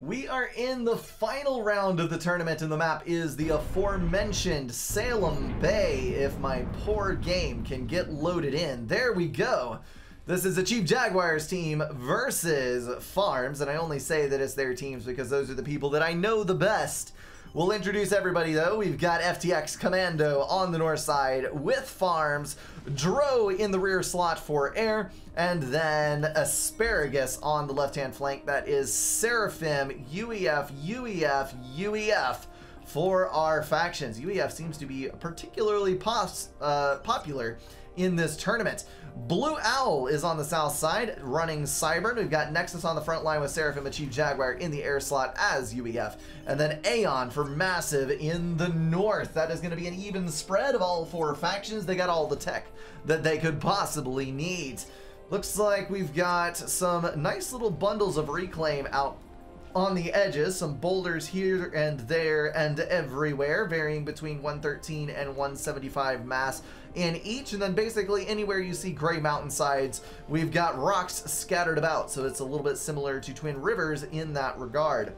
We are in the final round of the tournament, and the map is the aforementioned Salem Bay. If my poor game can get loaded in. There we go. This is the Chief Jaguars team versus Farms, and I only say that it's their teams because those are the people that I know the best. We'll introduce everybody though. We've got FTX Commando on the north side with Farms, Dro in the rear slot for air, and then Asparagus on the left-hand flank. That is Seraphim, UEF for our factions. UEF seems to be particularly popular in this tournament. Blue Owl is on the south side running Cybern. We've got Nexus on the front line with Seraphim and Chief Jaguar in the air slot as UEF. And then Aeon for Massive in the north. That is going to be an even spread of all four factions. They got all the tech that they could possibly need. Looks like we've got some nice little bundles of Reclaim out on the edges, some boulders here and there and everywhere, varying between 113 and 175 mass in each, and then basically anywhere you see gray mountainsides, we've got rocks scattered about, so it's a little bit similar to Twin Rivers in that regard.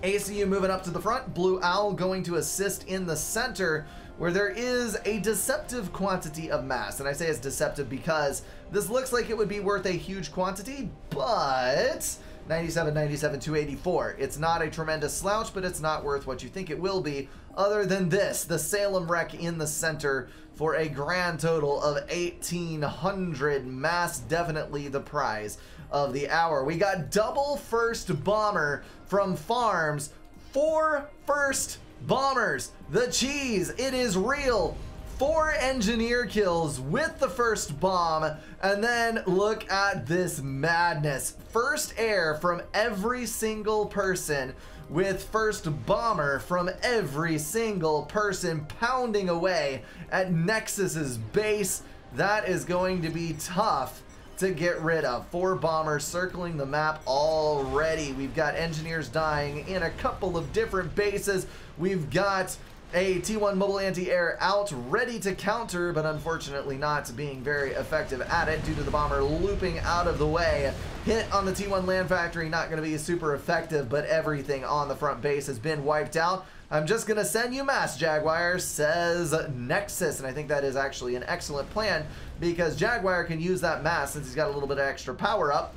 ACU moving up to the front, Blue Owl going to assist in the center, where there is a deceptive quantity of mass. And I say it's deceptive because this looks like it would be worth a huge quantity, but 97, 97, 284. It's not a tremendous slouch, but it's not worth what you think it will be. Other than this, the Salem wreck in the center for a grand total of 1,800 mass, definitely the prize of the hour. We got double first bomber from Farms, 4 first bombers. The cheese, it is real. 4 engineer kills with the first bomb, and then look at this madness. First air from every single person with first bomber from every single person pounding away at Nexus's base. That is going to be tough to get rid of. 4 bombers circling the map already. We've got engineers dying in a couple of different bases. We've got a T1 mobile anti-air out, ready to counter, but unfortunately not being very effective at it due to the bomber looping out of the way. Hit on the T1 land factory, not going to be super effective, but everything on the front base has been wiped out. I'm just going to send you mass, Jaguar, says Nexus, and I think that is actually an excellent plan because Jaguar can use that mass since he's got a little bit of extra power up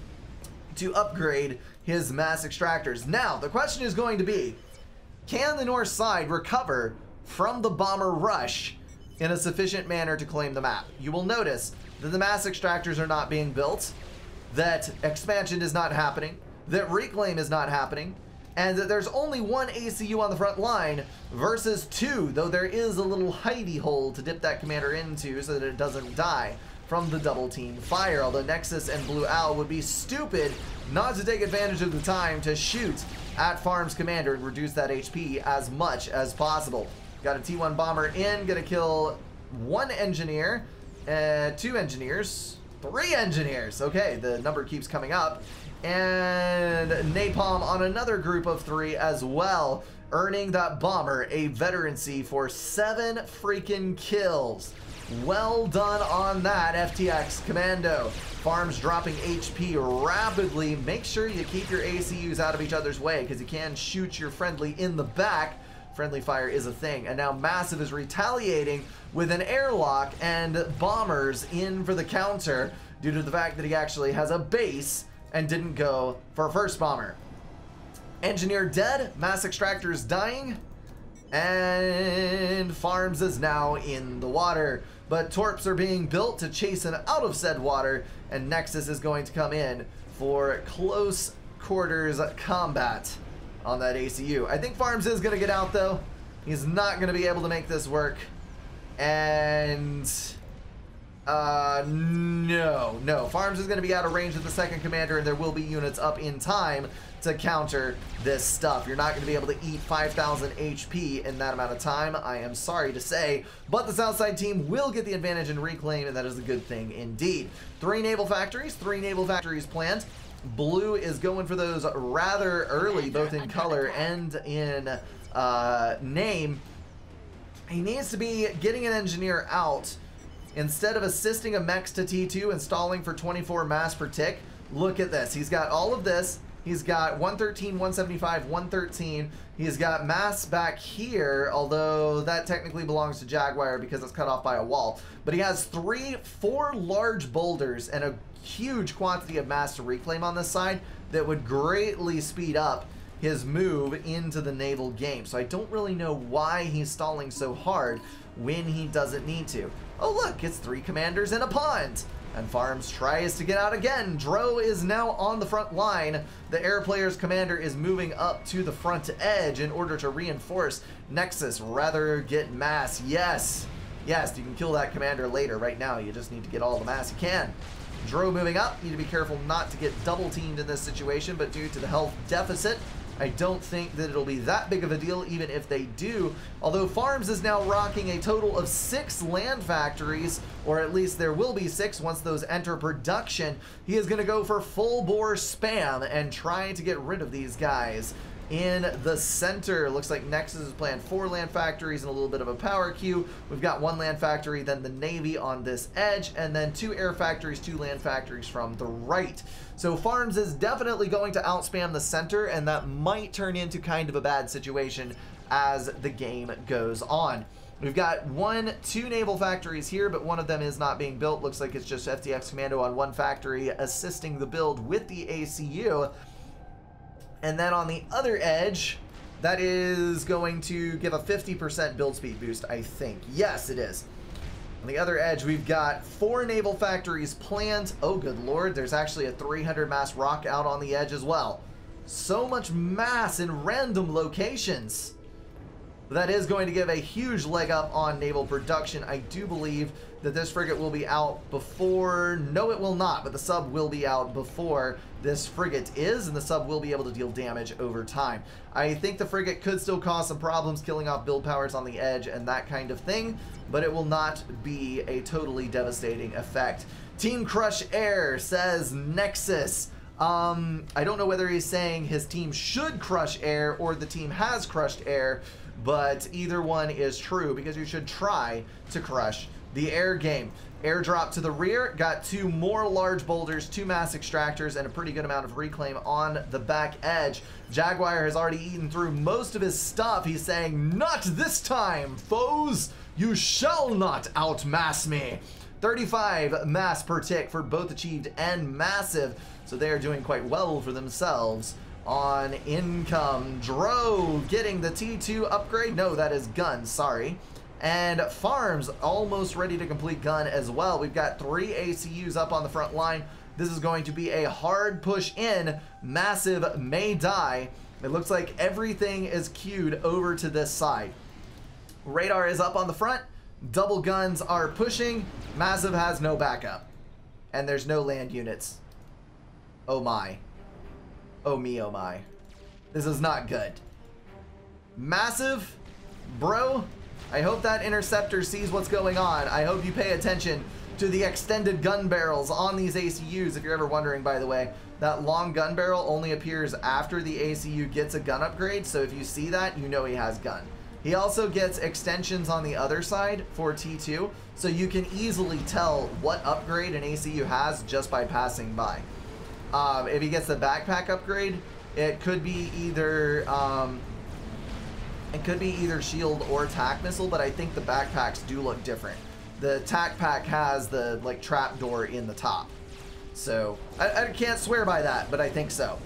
to upgrade his mass extractors. Now, the question is going to be, can the north side recover from the bomber rush in a sufficient manner to claim the map? You will notice that the mass extractors are not being built, that expansion is not happening, that reclaim is not happening, and that there's only 1 ACU on the front line versus 2, though there is a little hidey hole to dip that commander into so that it doesn't die from the double team fire. Although Nexus and Blue Owl would be stupid not to take advantage of the time to shoot at Farms Commander and reduce that HP as much as possible. Got a T1 bomber in, gonna kill 1 engineer, 2 engineers, 3 engineers. Okay, the number keeps coming up. And napalm on another group of 3 as well, earning that bomber a veterancy for 7 freaking kills. Well done on that, FTX Commando. Farms dropping HP rapidly. Make sure you keep your ACUs out of each other's way because you can shoot your friendly in the back. Friendly fire is a thing. And now Massive is retaliating with an airlock and bombers in for the counter due to the fact that he actually has a base and didn't go for first bomber. Engineer dead, mass extractors dying, and Farms is now in the water. But torps are being built to chase him out of said water, and Nexus is going to come in for close quarters combat on that ACU. I think Farms is going to get out though. He's not going to be able to make this work. And no. Farms is going to be out of range of the second commander, and there will be units up in time to counter this stuff. You're not going to be able to eat 5,000 HP in that amount of time, I am sorry to say, but the Southside team will get the advantage in reclaim, and that is a good thing indeed. 3 naval factories planned. Blue is going for those rather early, both in color and in name. He needs to be getting an engineer out instead of assisting a mechs to T2 and stalling for 24 mass per tick. Look at this. He's got all of this. He's got 113, 175, 113. He's got mass back here, although that technically belongs to Jaguar because it's cut off by a wall. But he has 4 large boulders and a huge quantity of mass to reclaim on this side that would greatly speed up his move into the naval game. So I don't really know why he's stalling so hard when he doesn't need to. Oh look, it's 3 commanders in a pond. And Farms tries to get out again. Dro is now on the front line. The air player's commander is moving up to the front edge in order to reinforce Nexus. Rather get mass. Yes. Yes, you can kill that commander later. Right now, you just need to get all the mass you can. Dro moving up. Need to be careful not to get double teamed in this situation, but due to the health deficit, I don't think that it'll be that big of a deal even if they do. Although Farms is now rocking a total of 6 land factories, or at least there will be 6 once those enter production. He is going to go for full bore spam and try to get rid of these guys. In the center, looks like Nexus has planned 4 land factories and a little bit of a power queue. We've got 1 land factory, then the Navy on this edge, and then 2 air factories, 2 land factories from the right. So Farms is definitely going to outspam the center, and that might turn into kind of a bad situation as the game goes on. We've got 2 naval factories here, but one of them is not being built. Looks like it's just FTX Commando on 1 factory assisting the build with the ACU. And then on the other edge, that is going to give a 50% build speed boost, I think. Yes, it is. On the other edge, we've got 4 naval factories planned. Oh, good lord, there's actually a 300 mass rock out on the edge as well. So much mass in random locations. That is going to give a huge leg up on naval production. I do believe that this frigate will be out before... No, it will not, but the sub will be out before this frigate is, and the sub will be able to deal damage over time. I think the frigate could still cause some problems killing off build powers on the edge and that kind of thing, but it will not be a totally devastating effect. Team Crush Air says Nexus. I don't know whether he's saying his team should crush air or the team has crushed air, but either one is true because you should try to crush the air game. Airdrop to the rear, got 2 more large boulders, 2 mass extractors, and a pretty good amount of reclaim on the back edge. Jaguar has already eaten through most of his stuff. He's saying, not this time, foes! You shall not outmass me! 35 mass per tick for both achieved and massive, so they are doing quite well for themselves on income. Dro getting the T2 upgrade. No, that is gun, sorry. And Farms almost ready to complete gun as well. We've got 3 ACUs up on the front line. This is going to be a hard push in. Massive may die. It looks like everything is queued over to this side. Radar is up on the front. Double guns are pushing. Massive has no backup. And there's no land units. Oh my. Oh me, oh my. This is not good. Massive, bro, I hope that interceptor sees what's going on. I hope you pay attention to the extended gun barrels on these ACUs. If you're ever wondering, by the way, that long gun barrel only appears after the ACU gets a gun upgrade. So if you see that, you know he has gun. He also gets extensions on the other side for T2. So you can easily tell what upgrade an ACU has just by passing by. If he gets the backpack upgrade, it could be either shield or tac missile, but I think the backpacks do look different. The tac pack has the like trap door in the top, so I can't swear by that, but I think so.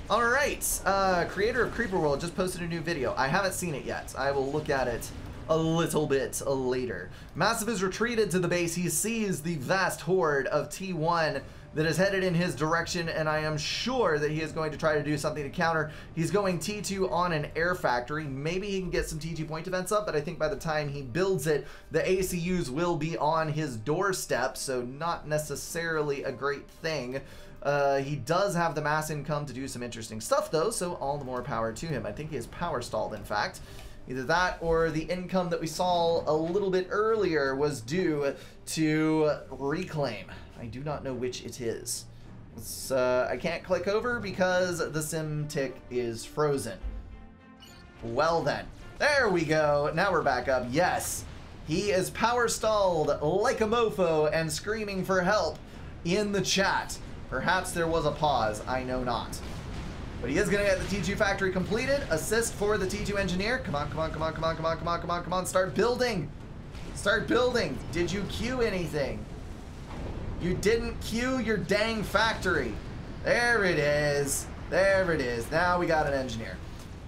All right, creator of Creeper World just posted a new video. I haven't seen it yet. I will look at it a little bit later. Massive is retreated to the base. He sees the vast horde of T1 that is headed in his direction, and I am sure that he is going to try to do something to counter. He's going T2 on an air factory. Maybe he can get some T2 point defense up, but I think by the time he builds it, the ACUs will be on his doorstep, so not necessarily a great thing. He does have the mass income to do some interesting stuff, though, so all the more power to him. I think he is power stalled, in fact. Either that or the income that we saw a little bit earlier was due to reclaim. I do not know which it is. I can't click over because the sim tick is frozen. Well then, there we go. Now we're back up. Yes, he is power stalled like a mofo and screaming for help in the chat. Perhaps there was a pause, I know not. But he is going to get the T2 factory completed. Assist for the T2 engineer. Come on, come on, come on, come on, come on, come on, come on, come on. Start building. Start building. Did you queue anything? You didn't queue your dang factory. There it is. There it is. Now we got an engineer.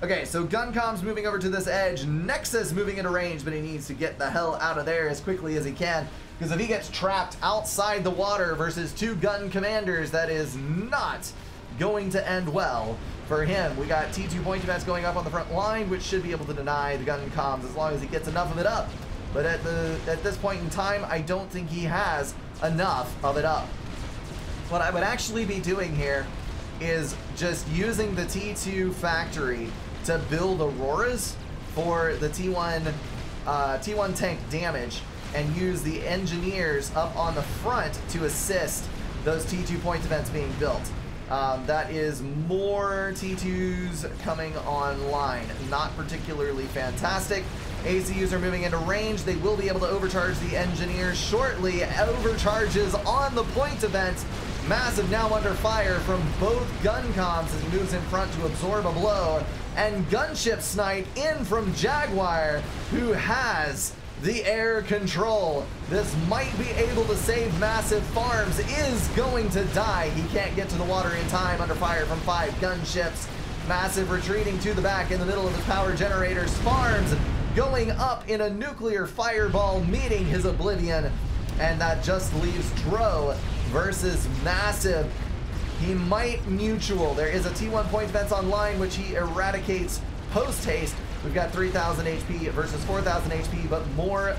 Okay, so Guncom's moving over to this edge. Nexus moving into range, but he needs to get the hell out of there as quickly as he can. Because if he gets trapped outside the water versus 2 gun commanders, that is not going to end well for him. We got T2 point events going up on the front line, which should be able to deny the Guncoms as long as he gets enough of it up. But at this point in time, I don't think he has enough of it up. What I would actually be doing here is just using the T2 factory to build Auroras for the T1 tank damage and use the engineers up on the front to assist those T2 point events being built. That is more T2s coming online. Not particularly fantastic. ACUs are moving into range. They will be able to overcharge the engineers shortly. Overcharges on the point event. Massive now under fire from both Guncoms as he moves in front to absorb a blow. And Gunship Snipe in from Jaguar, who has the air control. This might be able to save Massive. Farms is going to die. He can't get to the water in time under fire from 5 gunships. Massive retreating to the back in the middle of his power generators. Farms going up in a nuclear fireball, meeting his oblivion. And that just leaves Dro versus Massive. He might mutual. There is a T1 point defense online, which he eradicates post-haste. We've got 3,000 HP versus 4,000 HP, but more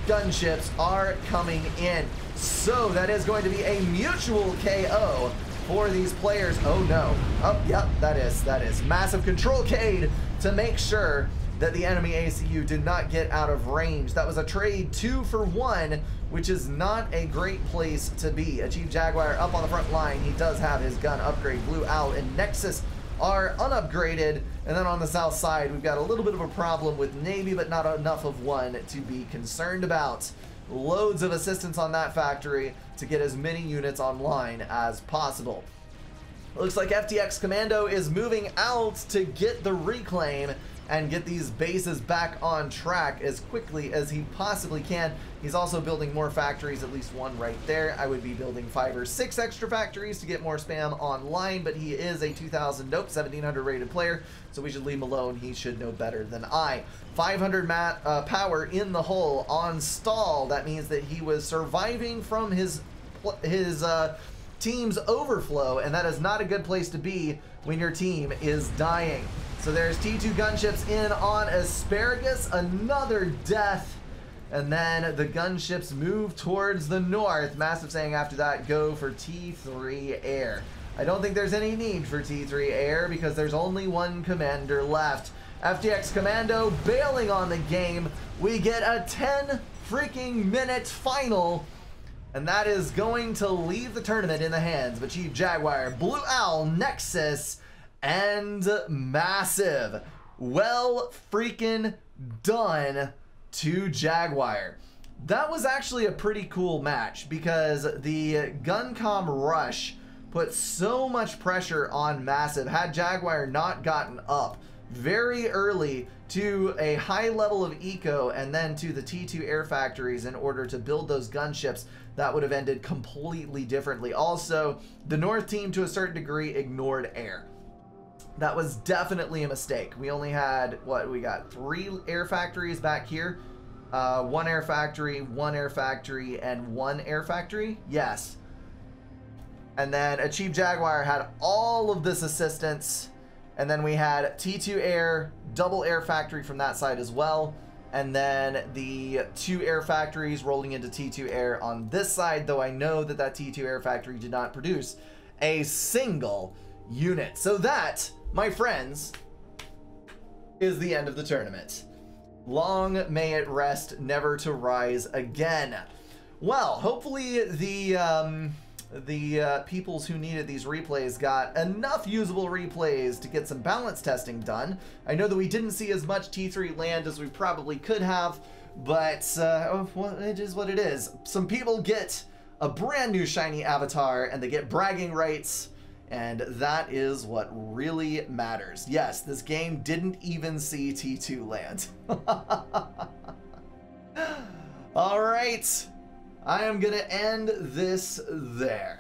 gunships are coming in. So that is going to be a mutual KO for these players. Oh no. Oh, yep, that is. Massive control Cade to make sure that the enemy ACU did not get out of range. That was a trade 2 for 1, which is not a great place to be. Achieve Jaguar up on the front line. He does have his gun upgrade. Blue Owl and Nexus are unupgraded. And then on the south side, we've got a little bit of a problem with Navy, but not enough of one to be concerned about. Loads of assistance on that factory to get as many units online as possible. Looks like FTX Commando is moving out to get the reclaim and get these bases back on track as quickly as he possibly can. He's also building more factories, at least one right there. I would be building 5 or 6 extra factories to get more spam online, but he is a 1700 rated player, so we should leave him alone. He should know better than I. 500 power in the hole on stall. That means that he was surviving from his team's overflow, and that is not a good place to be when your team is dying. So there's T2 gunships in on Asparagus, another death, and then the gunships move towards the north. Massive saying after that, go for T3 Air. I don't think there's any need for T3 Air because there's only one commander left. FTX Commando bailing on the game. We get a 10 freaking minute final, and that is going to leave the tournament in the hands of Chief Jaguar, Blue Owl, Nexus, and Massive. Well freaking done to Jaguar. That was actually a pretty cool match because the Guncom rush put so much pressure on Massive. Had Jaguar not gotten up very early to a high level of eco and then to the T2 air factories in order to build those gunships, that would have ended completely differently. Also, the North team to a certain degree ignored air. That was definitely a mistake. We only had, what, we got 3 air factories back here. 1 air factory, 1 air factory, and 1 air factory? Yes. And then Achieve Jaguar had all of this assistance. And then we had T2 air, double air factory from that side as well. And then the 2 air factories rolling into T2 air on this side, though I know that that T2 air factory did not produce a single unit. So that, my friends, is the end of the tournament. Long may it rest, never to rise again. Well, hopefully the peoples who needed these replays got enough usable replays to get some balance testing done. I know that we didn't see as much T3 land as we probably could have, but well, it is what it is. Some people get a brand new shiny avatar, and they get bragging rights, and that is what really matters. Yes, this game didn't even see T2 land. All right, I am gonna end this there.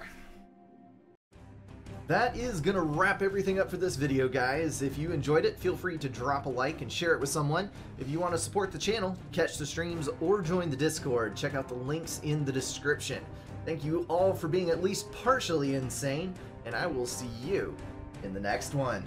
That is gonna wrap everything up for this video, guys. If you enjoyed it, feel free to drop a like and share it with someone. If you want to support the channel, catch the streams, or join the Discord, check out the links in the description. Thank you all for being at least partially insane, and I will see you in the next one.